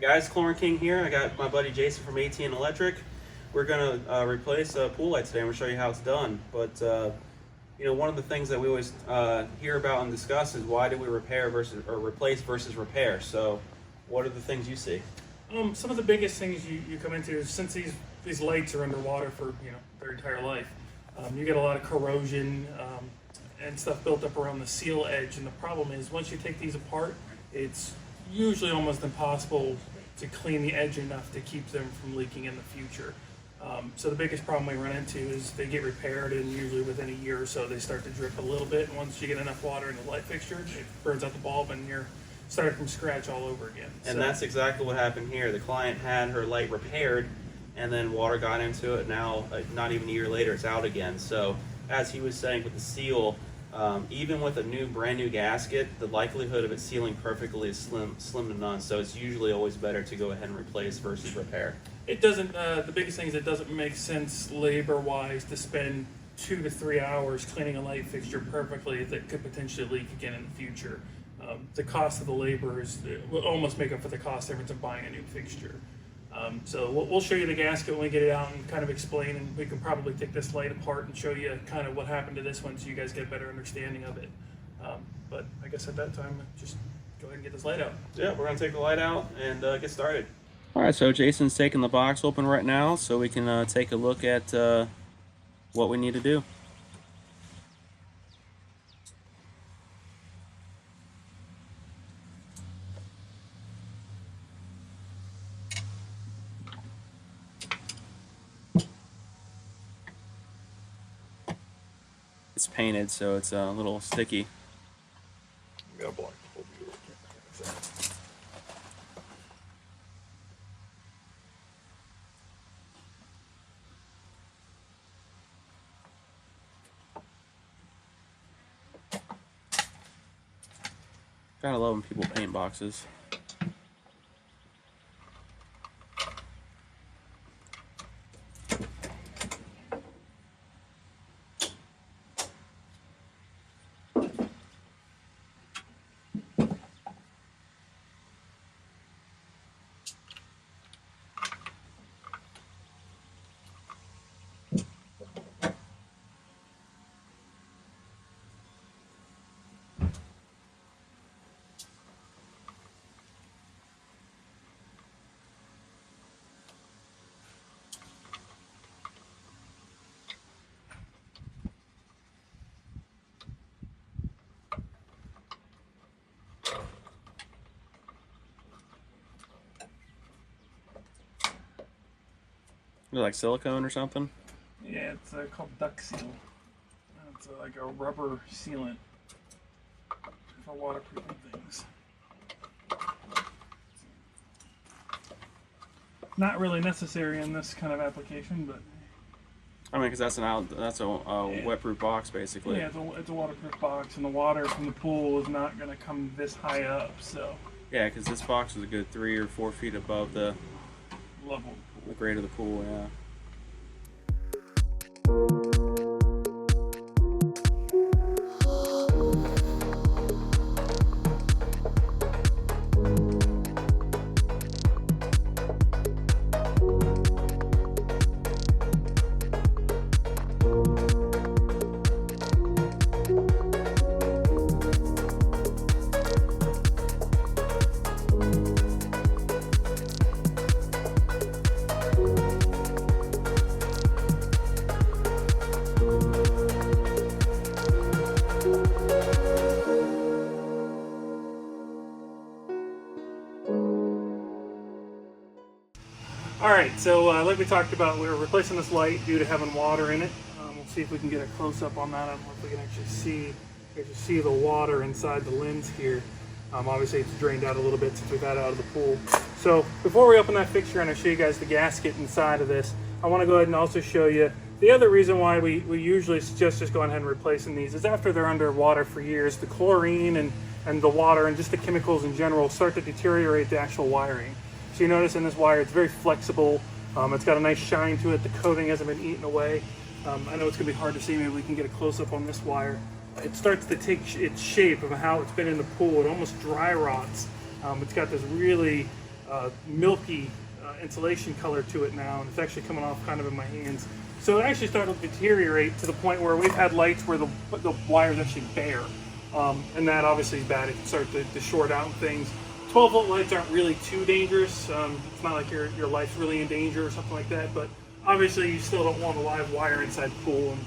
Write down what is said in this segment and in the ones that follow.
Guys, Chlorine King here. I got my buddy Jason from AT&T Electric. We're gonna replace a pool light today. I'm gonna show you how it's done. But you know, one of the things that we always hear about and discuss is why do we repair versus or replace versus repair. So, what are the things you see? Some of the biggest things you come into is since these lights are underwater for their entire life, you get a lot of corrosion and stuff built up around the seal edge. And the problem is once you take these apart, it's usually almost impossible to clean the edge enough to keep them from leaking in the future. So the biggest problem we run into is they get repaired, and usually within a year or so they start to drip a little bit. And once you get enough water in the light fixture, it burns out the bulb and you're starting from scratch all over again. And that's exactly what happened here. The client had her light repaired, and then water got into it. Now, not even a year later, it's out again. So as he was saying with the seal, even with a brand new gasket, the likelihood of it sealing perfectly is slim to none. So it's usually always better to go ahead and replace versus repair. It doesn't. The biggest thing is it doesn't make sense labor-wise to spend 2 to 3 hours cleaning a light fixture perfectly that could potentially leak again in the future. The cost of the labor will almost make up for the cost difference of buying a new fixture. So we'll show you the gasket when we get it out and kind of explain, and we can probably take this light apart and show you kind of what happened to this one so you guys get a better understanding of it. But I guess at that time, just go ahead and get this light out. Yeah, we're going to take the light out and get started. All right, so Jason's taking the box open right now so we can take a look at what we need to do. It's painted, so it's a little sticky. Got a block. Gotta love when people paint boxes. Is it like silicone or something? Yeah, it's called duct seal. It's like a rubber sealant for waterproofing things. Not really necessary in this kind of application, but I mean, because that's a wet-proof box, basically. Yeah, it's a waterproof box, and the water from the pool is not going to come this high up, so. Yeah, because this box is a good 3 or 4 feet above the level. The grade of the pool, yeah. Alright, so like we talked about, we're replacing this light due to having water in it. We'll see if we can get a close-up on that. I don't know if we can actually see the water inside the lens here. Obviously it's drained out a little bit since we've had it out of the pool. So before we open that fixture and I show you guys the gasket inside of this, I want to go ahead and also show you the other reason why we usually suggest just going ahead and replacing these is after they're underwater for years, the chlorine and the water and just the chemicals in general start to deteriorate the actual wiring. So you notice in this wire, it's very flexible. It's got a nice shine to it. The coating hasn't been eaten away. I know it's gonna be hard to see. Maybe we can get a close up on this wire. It starts to take its shape of how it's been in the pool. It almost dry rots. It's got this really milky insulation color to it now, and it's actually coming off kind of in my hands. So it actually started to deteriorate to the point where we've had lights where the wire's actually bare. And that obviously is bad. It can start to short out things. 12-volt lights aren't really too dangerous. It's not like your life's really in danger or something like that, but obviously you still don't want a live wire inside the pool,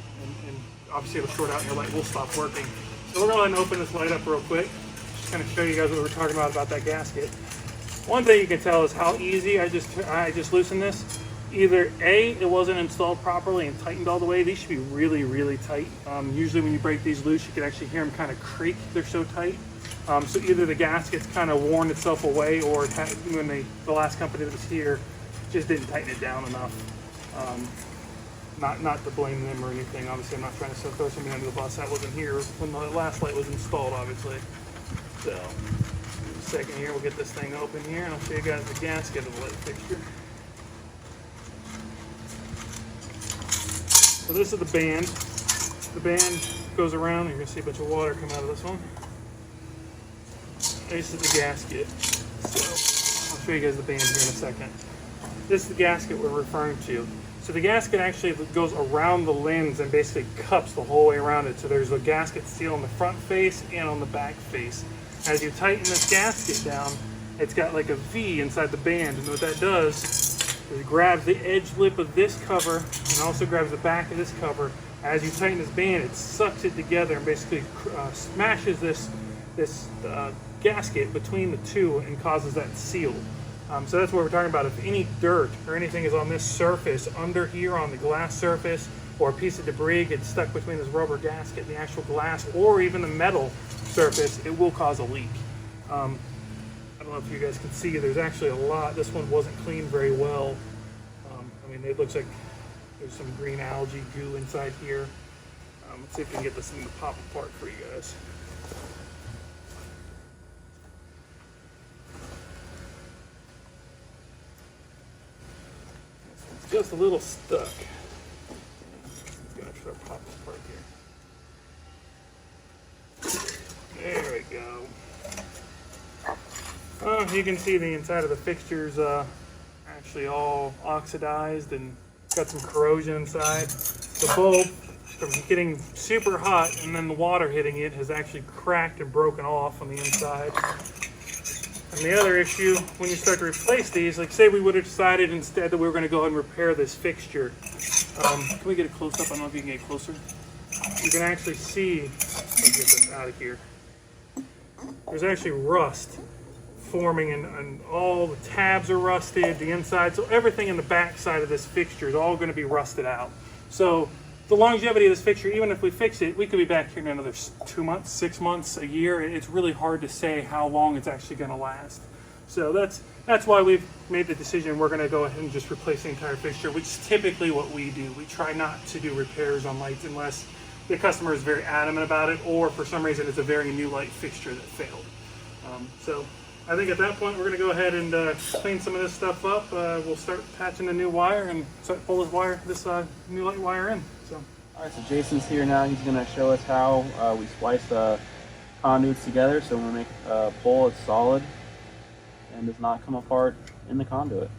and obviously it'll short out and your light will stop working. So we're going to open this light up real quick, just kind of show you guys what we were talking about that gasket. One thing you can tell is how easy I just loosened this. Either A, it wasn't installed properly and tightened all the way. These should be really, really tight. Usually when you break these loose, you can actually hear them kind of creak. They're so tight. So either the gasket's kind of worn itself away, or when the last company that was here just didn't tighten it down enough. Not to blame them or anything. Obviously, I'm not trying to throw somebody under the bus. That wasn't here when the last light was installed, obviously. So, in a second here, we'll get this thing open here, and I'll show you guys the gasket of the light fixture. So this is the band. The band goes around, and you're going to see a bunch of water come out of this one. This is the gasket. So I'll show you guys the band here in a second. This is the gasket we're referring to. So the gasket actually goes around the lens and basically cups the whole way around it. So there's a gasket seal on the front face and on the back face. As you tighten this gasket down, it's got like a V inside the band, and what that does is it grabs the edge lip of this cover and also grabs the back of this cover. As you tighten this band, it sucks it together and basically smashes this gasket between the two and causes that seal. So that's what we're talking about. If any dirt or anything is on this surface, under here on the glass surface, or a piece of debris gets stuck between this rubber gasket and the actual glass, or even the metal surface, it will cause a leak. I don't know if you guys can see, there's actually a lot. This one wasn't cleaned very well. I mean, it looks like there's some green algae goo inside here. Let's see if we can get this thing to pop apart for you guys. It's just a little stuck. Let's go try to pop it apart here. There we go. You can see the inside of the fixtures actually all oxidized and got some corrosion inside. The bulb, from getting super hot and then the water hitting it, has actually cracked and broken off on the inside. And the other issue, when you start to replace these, like say we would have decided instead that we were going to go ahead and repair this fixture. Can we get a close up? I don't know if you can get closer. You can actually see, let's get this out of here. There's actually rust forming, and all the tabs are rusted, the inside, so everything in the back side of this fixture is all going to be rusted out. So the longevity of this fixture, even if we fix it, we could be back here in another 2 months, 6 months, a year. It's really hard to say how long it's actually going to last. So that's why we've made the decision we're going to go ahead and just replace the entire fixture, which is typically what we do. We try not to do repairs on lights unless the customer is very adamant about it, or for some reason it's a very new light fixture that failed. So I think at that point we're going to go ahead and clean some of this stuff up. We'll start patching the new wire and pull this new light wire in. So. All right, so Jason's here now. He's going to show us how we splice the conduits together so when we make a pole it's solid and does not come apart in the conduit.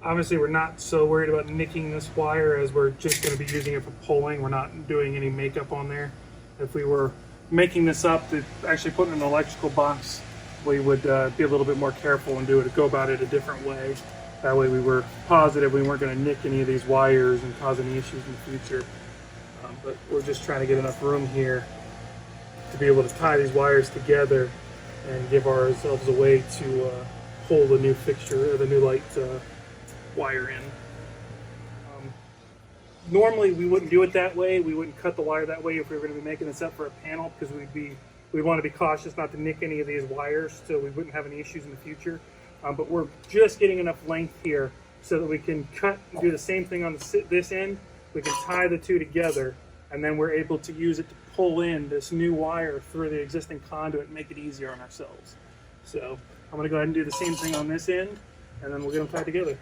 Obviously we're not so worried about nicking this wire, as we're just going to be using it for pulling. We're not doing any makeup on there. If we were making this up to actually put in an electrical box, we would be a little bit more careful and go about it a different way. That way we were positive we weren't going to nick any of these wires and cause any issues in the future. But we're just trying to get enough room here to be able to tie these wires together and give ourselves a way to pull the new fixture, or the new light wire in. Normally we wouldn't do it that way. We wouldn't cut the wire that way if we were going to be making this up for a panel, because we'd want to be cautious not to nick any of these wires so we wouldn't have any issues in the future. But we're just getting enough length here so that we can cut and do the same thing on this end. We can tie the two together, and then we're able to use it to pull in this new wire through the existing conduit and make it easier on ourselves. So I'm going to go ahead and do the same thing on this end, and then we'll get them tied together.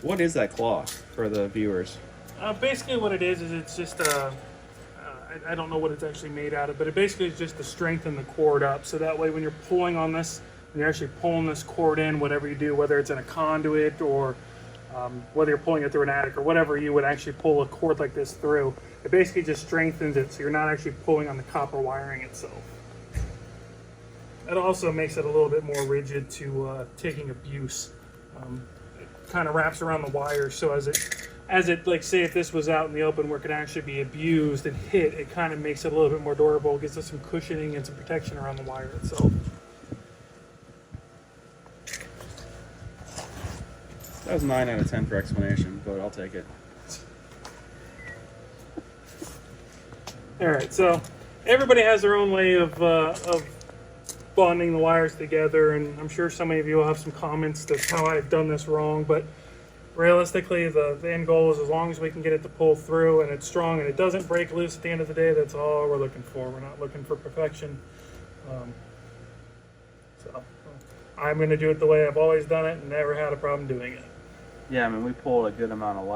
What is that cloth for the viewers? Basically what it is it's just I don't know what it's actually made out of, but it basically is just to strengthen the cord up. So that way when you're pulling on this, when you're actually pulling this cord in, whatever you do, whether it's in a conduit or whether you're pulling it through an attic or whatever you would actually pull a cord like this through, it basically just strengthens it so you're not actually pulling on the copper wiring itself. It also makes it a little bit more rigid to taking abuse. It kind of wraps around the wires, so as it, like say if this was out in the open where it could actually be abused and hit, it kind of makes it a little bit more durable, gives us some cushioning and some protection around the wire itself. That was 9 out of 10 for explanation, but I'll take it. All right, so everybody has their own way of bonding the wires together, and I'm sure some of you will have some comments to how I've done this wrong, but realistically the end goal is as long as we can get it to pull through and it's strong and it doesn't break loose at the end of the day, that's all we're looking for. We're not looking for perfection. So I'm going to do it the way I've always done it and never had a problem doing it. Yeah, I mean, we pulled a good amount of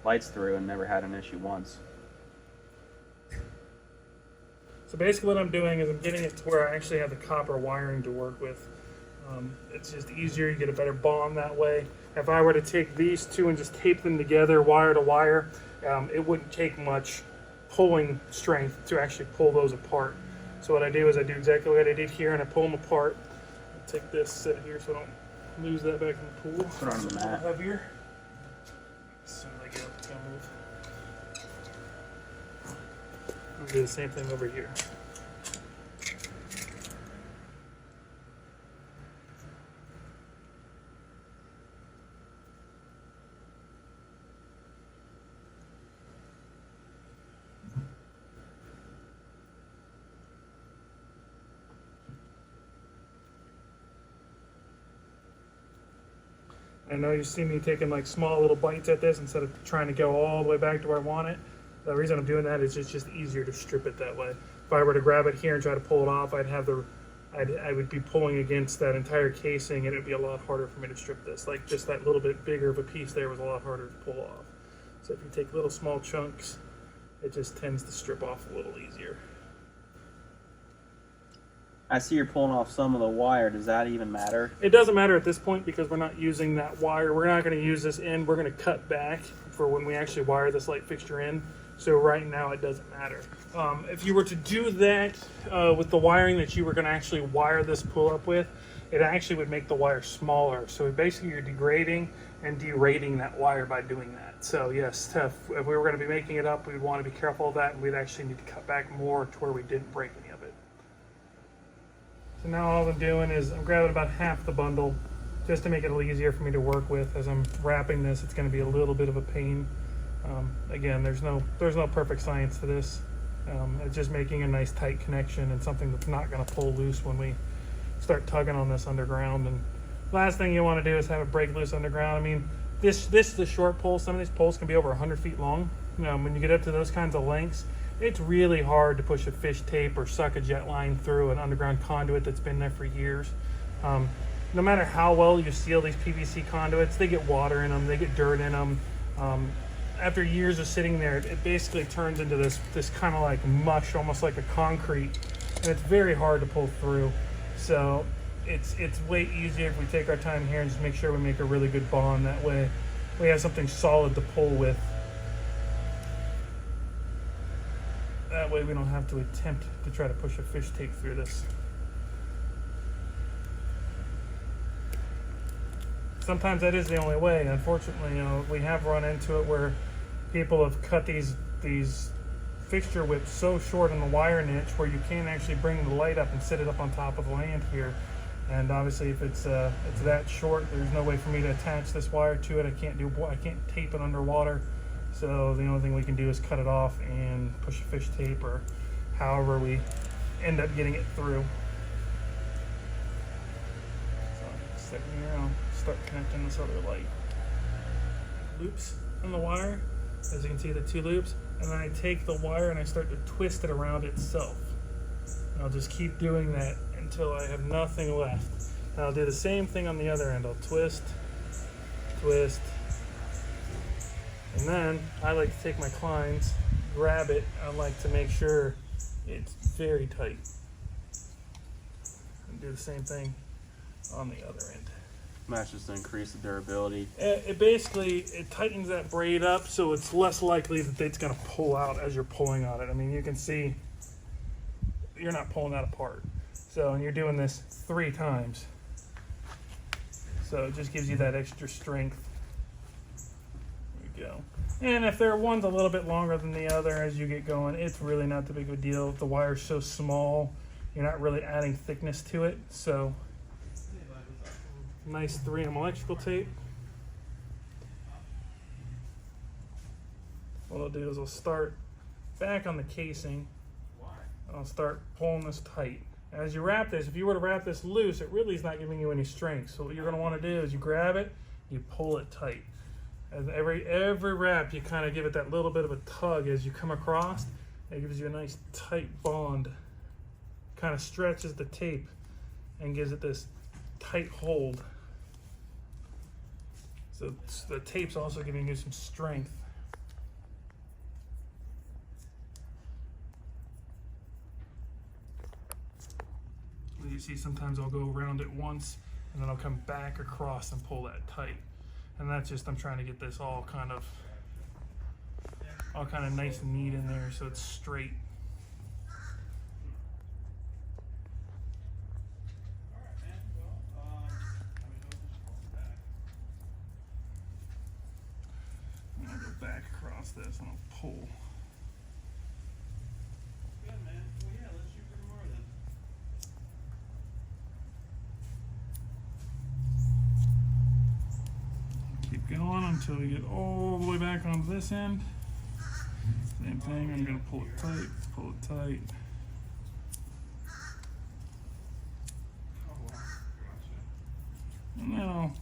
lights through and never had an issue once. So basically what I'm doing is I'm getting it to where I actually have the copper wiring to work with. It's just easier, you get a better bond that way. If I were to take these two and just tape them together wire to wire, it wouldn't take much pulling strength to actually pull those apart. So what I do is I do exactly what I did here and I pull them apart. I'll take this, set it here so I don't lose that back in the pool. Put it on the mat. Heavier. As soon as I get up, it's gonna move. I'll do the same thing over here. I know you see me taking like small little bites at this instead of trying to go all the way back to where I want it. The reason I'm doing that is it's just easier to strip it that way. If I were to grab it here and try to pull it off, I would be pulling against that entire casing and it would be a lot harder for me to strip this. Like just that little bit bigger of a piece there was a lot harder to pull off. So if you take little small chunks, it just tends to strip off a little easier. I see you're pulling off some of the wire. Does that even matter? It doesn't matter at this point because we're not using that wire. We're not going to use this end. We're going to cut back for when we actually wire this light fixture in. So right now it doesn't matter. If you were to do that with the wiring that you were going to actually wire this pull up with, it actually would make the wire smaller. So basically you're degrading and derating that wire by doing that. So yes, if we were going to be making it up, we'd want to be careful of that and we'd actually need to cut back more to where we didn't break any of it. So now all I'm doing is I'm grabbing about half the bundle just to make it a little easier for me to work with. As I'm wrapping this, it's going to be a little bit of a pain. Again, there's no perfect science to this. It's just making a nice tight connection and something that's not going to pull loose when we start tugging on this underground. And last thing you want to do is have it break loose underground. I mean, this is a short pole. Some of these poles can be over 100 feet long. When you get up to those kinds of lengths, it's really hard to push a fish tape or suck a jet line through an underground conduit that's been there for years. No matter how well you seal these PVC conduits, they get water in them, they get dirt in them. After years of sitting there, it basically turns into this kind of like mush, almost like a concrete, and it's very hard to pull through. So it's way easier if we take our time here and just make sure we make a really good bond. That way we have something solid to pull with. That way we don't have to attempt to try to push a fish tape through this. Sometimes that is the only way. Unfortunately, we have run into it where people have cut these fixture whips so short in the wire niche where you can't actually bring the light up and sit it up on top of the land here. And obviously, if it's that short, there's no way for me to attach this wire to it. I can't tape it underwater. So the only thing we can do is cut it off and push a fish tape or however we end up getting it through. So sitting here, I'll start connecting this other light. Loops on the wire, as you can see the two loops, and then I take the wire and I start to twist it around itself. And I'll just keep doing that until I have nothing left. And I'll do the same thing on the other end. I'll twist twist. And then I like to take my Klein's, grab it. I like to make sure it's very tight. And do the same thing on the other end. Matches to increase the durability. It basically, it tightens that braid up so it's less likely that it's going to pull out as you're pulling on it. I mean, you can see you're not pulling that apart. So, and you're doing this 3 times. So it just gives you that extra strength. There we go. And if one's a little bit longer than the other as you get going, it's really not the big of a deal. The wire's so small, you're not really adding thickness to it. So nice 3M electrical tape. What I'll do is I'll start back on the casing. I'll start pulling this tight. As you wrap this, if you were to wrap this loose, it really is not giving you any strength. So what you're going to want to do is you grab it, you pull it tight. As every wrap, you kind of give it that little bit of a tug as you come across. It gives you a nice tight bond. Kind of stretches the tape and gives it this tight hold. So the tape's also giving you some strength. As you see, sometimes I'll go around it once and then I'll come back across and pull that tight. And that's just, I'm trying to get this all kind of nice and neat in there so it's straight. And I'll go back across this and I'll pull. Good, man. Well, yeah, let's shoot for more then. Keep going until we get all the way back onto this end. Same thing, I'm going to pull it tight, pull it tight. And then I'll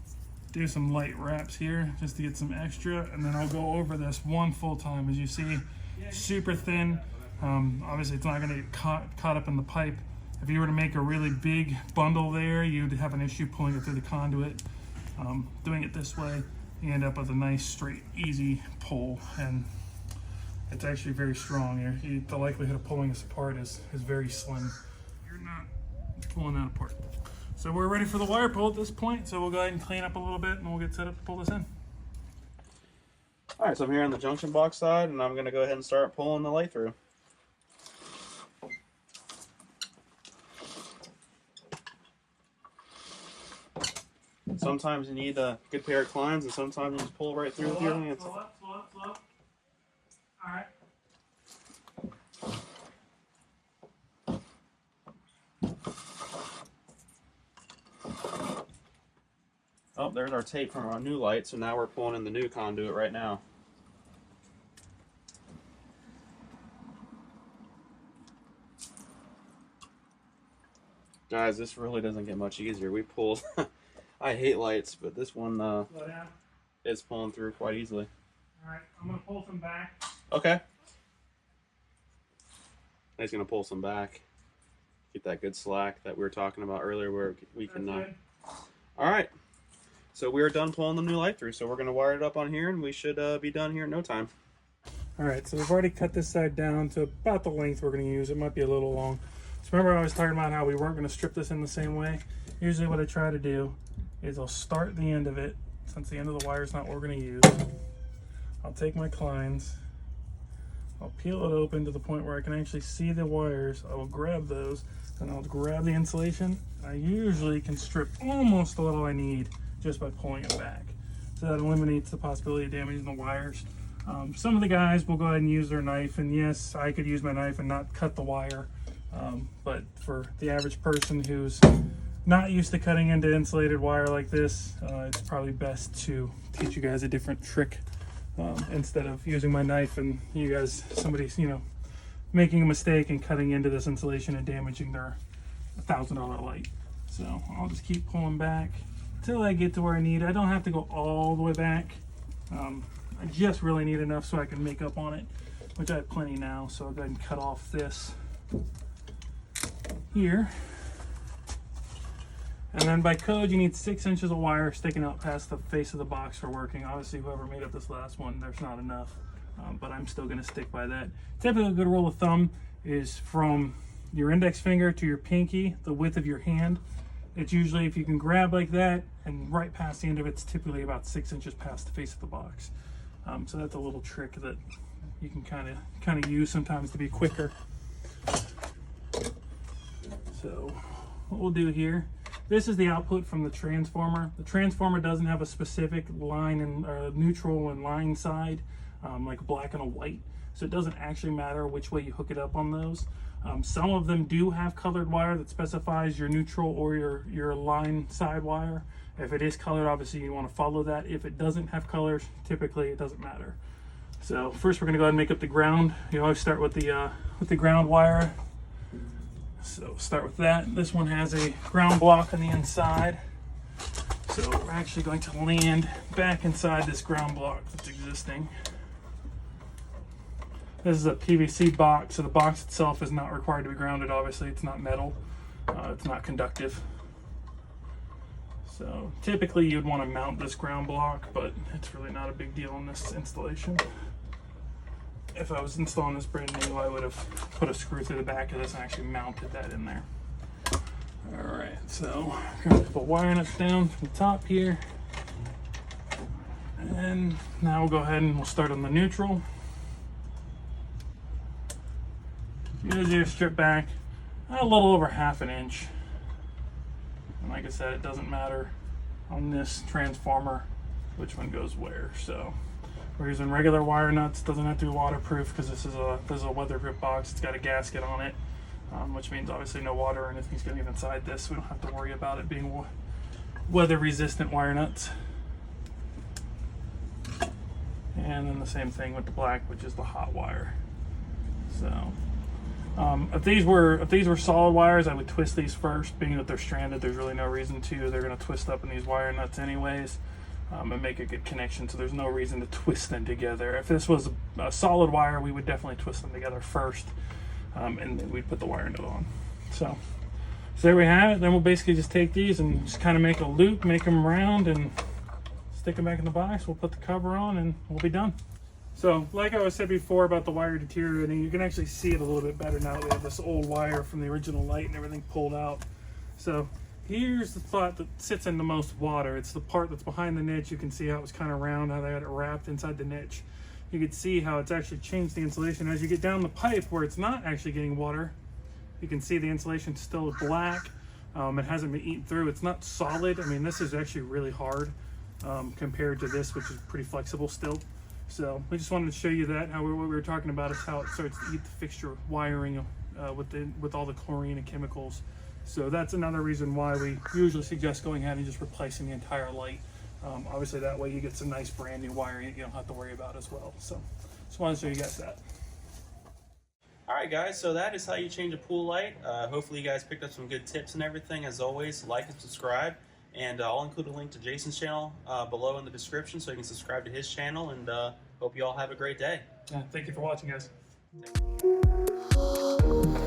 do some light wraps here just to get some extra, and then I'll go over this one full time. As you see, super thin. Obviously it's not going to get caught up in the pipe. If you were to make a really big bundle there, you'd have an issue pulling it through the conduit. Doing it this way, you end up with a nice, straight, easy pull, and it's actually very strong. The likelihood of pulling this apart is very slim. You're not pulling that apart. So we're ready for the wire pull at this point, so we'll go ahead and clean up a little bit and we'll get set up to pull this in. All right, so I'm here on the junction box side, and I'm going to go ahead and start pulling the light through. Sometimes you need a good pair of Klein's, and sometimes you just pull right through with your hands. Slow up, slow up, slow up. All right. Oh, there's our tape from our new light, so now we're pulling in the new conduit right now. Guys, this really doesn't get much easier. We pulled, I hate lights, but this one is pulling through quite easily. All right, I'm going to pull some back. Okay. He's going to pull some back. Get that good slack that we were talking about earlier where we can... All right. So we're done pulling the new light through, so we're going to wire it up on here, and we should be done here in no time. All right, so we've already cut this side down to about the length we're going to use. It might be a little long. So remember I was talking about how we weren't going to strip this in the same way? Usually what I try to do is I'll start the end of it, since the end of the wire is not what we're going to use. I'll take my Klein's, I'll peel it open to the point where I can actually see the wires. I will grab those, and I'll grab the insulation. I usually can strip almost all I need just by pulling it back. So that eliminates the possibility of damaging the wires. Some of the guys will go ahead and use their knife, and yes, I could use my knife and not cut the wire. But for the average person who's not used to cutting into insulated wire like this, it's probably best to teach you guys a different trick instead of using my knife and somebody's, making a mistake and cutting into this insulation and damaging their $1,000 light. So I'll just keep pulling back until I get to where I need. I don't have to go all the way back. I just really need enough so I can make up on it, which I have plenty now. So I'll go ahead and cut off this here. And then by code, you need 6 inches of wire sticking out past the face of the box for working. Obviously, whoever made up this last one, there's not enough, but I'm still going to stick by that. Typically, a good rule of thumb is from your index finger to your pinky, the width of your hand. It's usually, if you can grab like that and right past the end of it, it's typically about 6 inches past the face of the box. So that's a little trick that you can kind of use sometimes to be quicker. So what we'll do here, this is the output from the transformer. The transformer doesn't have a specific line and neutral and line side, like a black and a white. So it doesn't actually matter which way you hook it up on those. Some of them do have colored wire that specifies your neutral or your line side wire. If it is colored, obviously you want to follow that. If it doesn't have colors, typically it doesn't matter. So first we're going to go ahead and make up the ground. You always start with the ground wire. So start with that. This one has a ground block on the inside. So we're actually going to land back inside this ground block that's existing. This is a PVC box, so the box itself is not required to be grounded. Obviously, it's not metal. It's not conductive. So typically you'd want to mount this ground block, but it's really not a big deal in this installation. If I was installing this brand new, I would have put a screw through the back of this and actually mounted that in there. All right, so I'm going to put wire nuts down from the top here. And now we'll go ahead and we'll start on the neutral. Usually you strip back a little over 1/2 inch. And like I said, it doesn't matter on this transformer which one goes where. So we're using regular wire nuts. Doesn't have to be waterproof because this is a weatherproof box. It's got a gasket on it, which means obviously no water or anything's getting inside this. We don't have to worry about it being weather resistant wire nuts. And then the same thing with the black, which is the hot wire. So if these were solid wires, I would twist these first. Being that they're stranded, there's really no reason to. They're going to twist up in these wire nuts anyways, and make a good connection. So there's no reason to twist them together. If this was a solid wire, we would definitely twist them together first, and then we'd put the wire nut on. So there we have it. Then we'll basically just take these and just kind of make a loop, make them round, and stick them back in the box. We'll put the cover on, and we'll be done. So, like I said before about the wire deteriorating, you can actually see it a little bit better now that we have this old wire from the original light and everything pulled out. So, here's the spot that sits in the most water. It's the part that's behind the niche. You can see how it was kind of round, how they had it wrapped inside the niche. You can see how it's actually changed the insulation. As you get down the pipe where it's not actually getting water, you can see the insulation's still black. It hasn't been eaten through. It's not solid. I mean, this is actually really hard compared to this, which is pretty flexible still. So we just wanted to show you that. What we were talking about is how it starts to eat the fixture wiring with all the chlorine and chemicals. So that's another reason why we usually suggest going ahead and just replacing the entire light. Obviously that way you get some nice brand new wiring that you don't have to worry about as well. So just wanted to show you guys that. All right, guys, so that is how you change a pool light. Hopefully you guys picked up some good tips and everything. As always, like and subscribe. And I'll include a link to Jason's channel below in the description so you can subscribe to his channel. And hope you all have a great day. Yeah, thank you for watching, guys. Thank you.